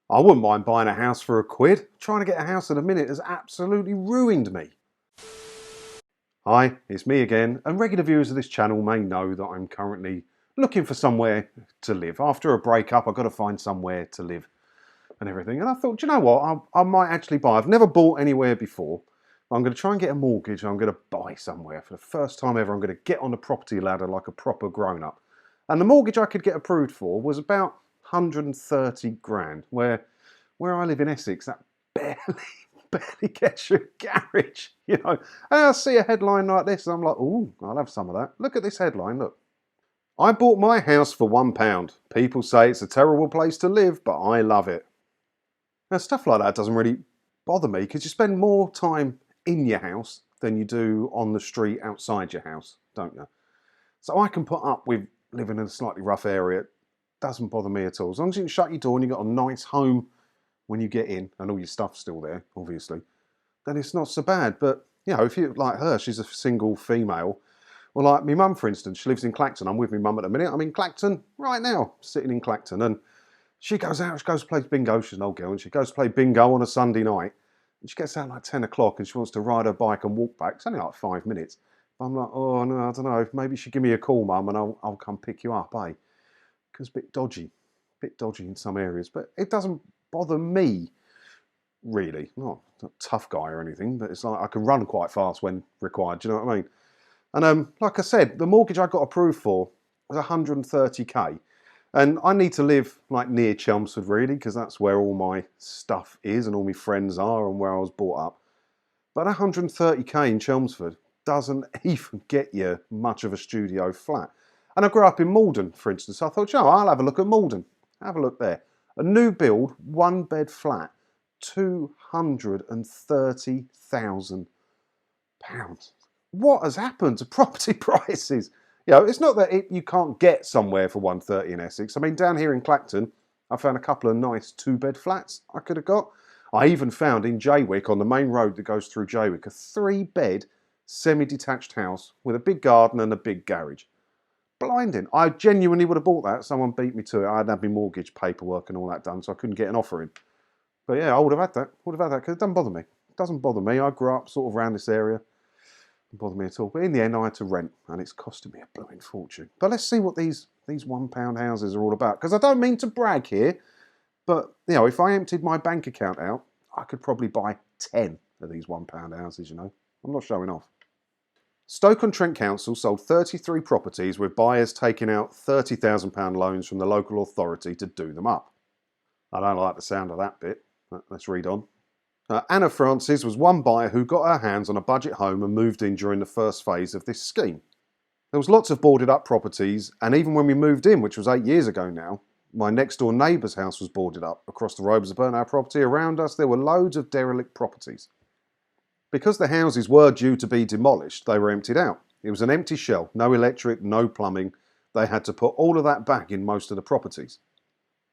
I wouldn't mind buying a house for a quid. Trying to get a house in a minute has absolutely ruined me. Hi, it's me again, and regular viewers of this channel may know that I'm currently looking for somewhere to live. After a breakup, I've got to find somewhere to live and everything. And I thought, do you know what? I might actually buy. I've never bought anywhere before. I'm going to try and get a mortgage. I'm going to buy somewhere. For the first time ever, I'm going to get on the property ladder like a proper grown-up. And the mortgage I could get approved for was about 130 grand, where I live in Essex, that barely gets you a garage, you know. And I see a headline like this and I'm like, ooh, I'll have some of that. Look at this headline, look. I bought my house for £1. People say it's a terrible place to live, but I love it. Now, stuff like that doesn't really bother me because you spend more time in your house than you do on the street outside your house, don't you? So I can put up with living in a slightly rough area. It doesn't bother me at all. As long as you can shut your door and you've got a nice home when you get in and all your stuff's still there, obviously, then it's not so bad. But, you know, if you like her, she's a single female. Well, like my mum, for instance, she lives in Clacton. I'm with my mum at the minute. I'm in Clacton right now, sitting in Clacton. And she goes out, she goes to play bingo. She's an old girl, and she goes to play bingo on a Sunday night. And she gets out like 10 o'clock and she wants to ride her bike and walk back. It's only like 5 minutes. I'm like, oh, no, I don't know. Maybe you should give me a call, mum, and I'll come pick you up, eh? Because it's a bit dodgy in some areas. But it doesn't bother me, really. Not a tough guy or anything, but it's like I can run quite fast when required. Do you know what I mean? And like I said, the mortgage I got approved for was 130k, and I need to live like near Chelmsford, really, because that's where all my stuff is and all my friends are and where I was brought up. But 130k in Chelmsford doesn't even get you much of a studio flat. And I grew up in Malden, for instance. So I thought, oh, I'll have a look at Malden. Have a look there. A new build, one bed flat, £230,000. What has happened to property prices? You know, it's not that you can't get somewhere for 130 in Essex. I mean, down here in Clacton, I found a couple of nice two-bed flats I could have got. I even found in Jaywick, on the main road that goes through Jaywick, a 3-bed semi-detached house with a big garden and a big garage. Blinding. I genuinely would have bought that. Someone beat me to it. I hadn't had my mortgage paperwork and all that done, so I couldn't get an offer in. But yeah, I would have had that. Because it doesn't bother me. It doesn't bother me. I grew up sort of around this area. It doesn't bother me at all. But in the end, I had to rent, and it's costing me a blooming fortune. But let's see what these £1 houses are all about. Because I don't mean to brag here, but you know, if I emptied my bank account out, I could probably buy 10 of these £1 houses, you know. I'm not showing off. Stoke-on-Trent Council sold 33 properties with buyers taking out £30,000 loans from the local authority to do them up. I don't like the sound of that bit. Let's read on. Anna Francis was one buyer who got her hands on a budget home and moved in during the first phase of this scheme. There was lots of boarded up properties, and even when we moved in, which was 8 years ago now, my next door neighbour's house was boarded up. Across the road was a burnt out property. Around us there were loads of derelict properties. Because the houses were due to be demolished, they were emptied out. It was an empty shell, no electric, no plumbing. They had to put all of that back in most of the properties.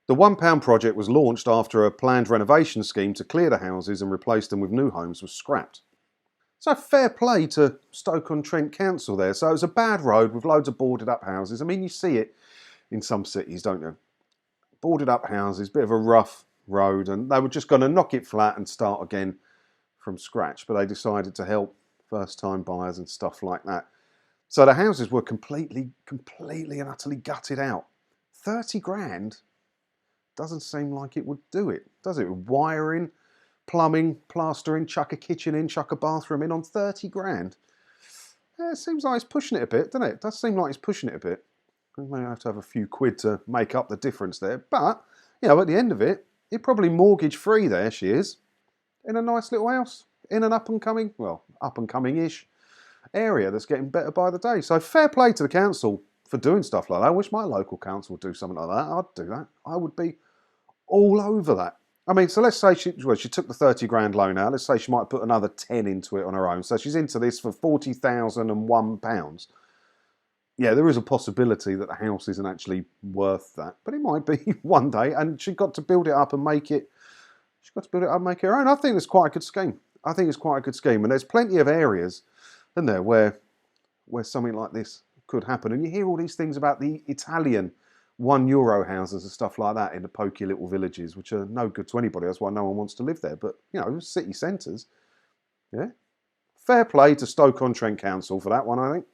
The £1 project was launched after a planned renovation scheme to clear the houses and replace them with new homes was scrapped. So fair play to Stoke-on-Trent Council there. So it was a bad road with loads of boarded up houses. I mean, you see it in some cities, don't you? Boarded up houses, bit of a rough road, and they were just going to knock it flat and start again from scratch, but they decided to help first-time buyers and stuff like that. So the houses were completely and utterly gutted out. 30 grand doesn't seem like it would do it, does it? Wiring, plumbing, plastering, chuck a kitchen in, chuck a bathroom in on 30 grand. Yeah, it seems like it's pushing it a bit, doesn't it? It does seem like it's pushing it a bit. We may have to have a few quid to make up the difference there. But, you know, at the end of it, you're probably mortgage free there, she is, in a nice little house, in an up-and-coming-ish area that's getting better by the day. So fair play to the council for doing stuff like that. I wish my local council would do something like that. I'd do that. I would be all over that. I mean, so let's say she took the 30 grand loan out. Let's say she might put another 10 into it on her own. So she's into this for £40,001. Yeah, there is a possibility that the house isn't actually worth that, but it might be one day. And she got to build it up and make it. She's got to build it up and make it her own. I think it's quite a good scheme. And there's plenty of areas, isn't there, where something like this could happen. And you hear all these things about the Italian €1 houses and stuff like that in the pokey little villages, which are no good to anybody. That's why no one wants to live there. But, you know, city centres, yeah. Fair play to Stoke-on-Trent Council for that one, I think.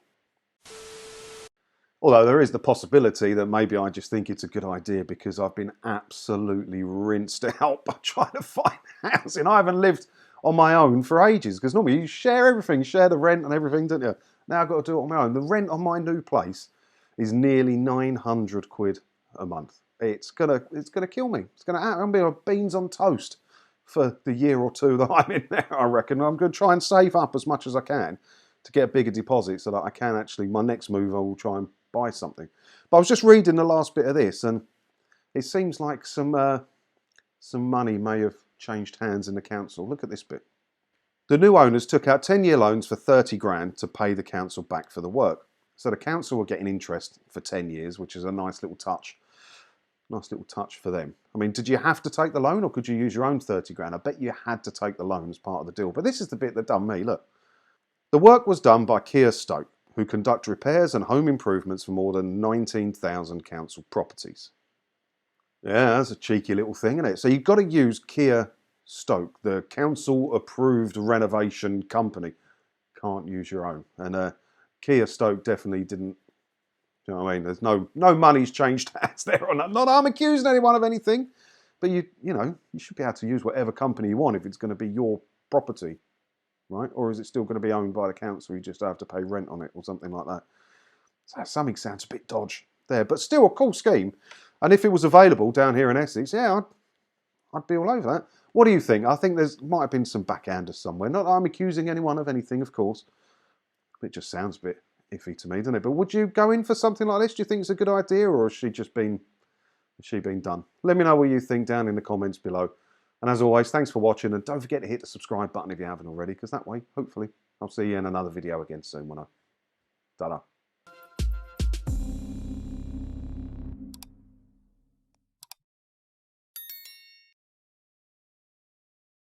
Although there is the possibility that maybe I just think it's a good idea because I've been absolutely rinsed out by trying to find housing. I haven't lived on my own for ages because normally you share everything, share the rent and everything, don't you? Now I've got to do it on my own. The rent on my new place is nearly 900 quid a month. It's gonna kill me. It's gonna happen. I'm gonna be beans on toast for the year or two that I'm in there, I reckon. I'm gonna try and save up as much as I can to get a bigger deposit so that I can actually, my next move I will try and buy something. But I was just reading the last bit of this and it seems like some money may have changed hands in the council. Look at this bit. The new owners took out 10-year loans for 30 grand to pay the council back for the work. So the council were getting interest for 10 years, which is a nice little touch. Nice little touch for them. I mean, did you have to take the loan or could you use your own 30 grand? I bet you had to take the loan as part of the deal. But this is the bit that done me, look. The work was done by Kia Stoke, who conduct repairs and home improvements for more than 19,000 council properties. Yeah, that's a cheeky little thing, isn't it? So you've got to use Kia Stoke, the council-approved renovation company. Can't use your own. And Kia Stoke definitely didn't. Do you know what I mean? There's no money's changed hands there on that. Not that I'm accusing anyone of anything, but you know, you should be able to use whatever company you want if it's going to be your property, right? Or is it still going to be owned by the council? You just have to pay rent on it or something like that. So something sounds a bit dodge there, but still a cool scheme. And if it was available down here in Essex, yeah, I'd be all over that. What do you think? I think there's might have been some backhanders somewhere. Not that I'm accusing anyone of anything, of course. It just sounds a bit iffy to me, doesn't it? But would you go in for something like this? Do you think it's a good idea, or has she been done? Let me know what you think down in the comments below. And as always, thanks for watching, and don't forget to hit the subscribe button if you haven't already, because that way, hopefully, I'll see you in another video again soon when I ta-da.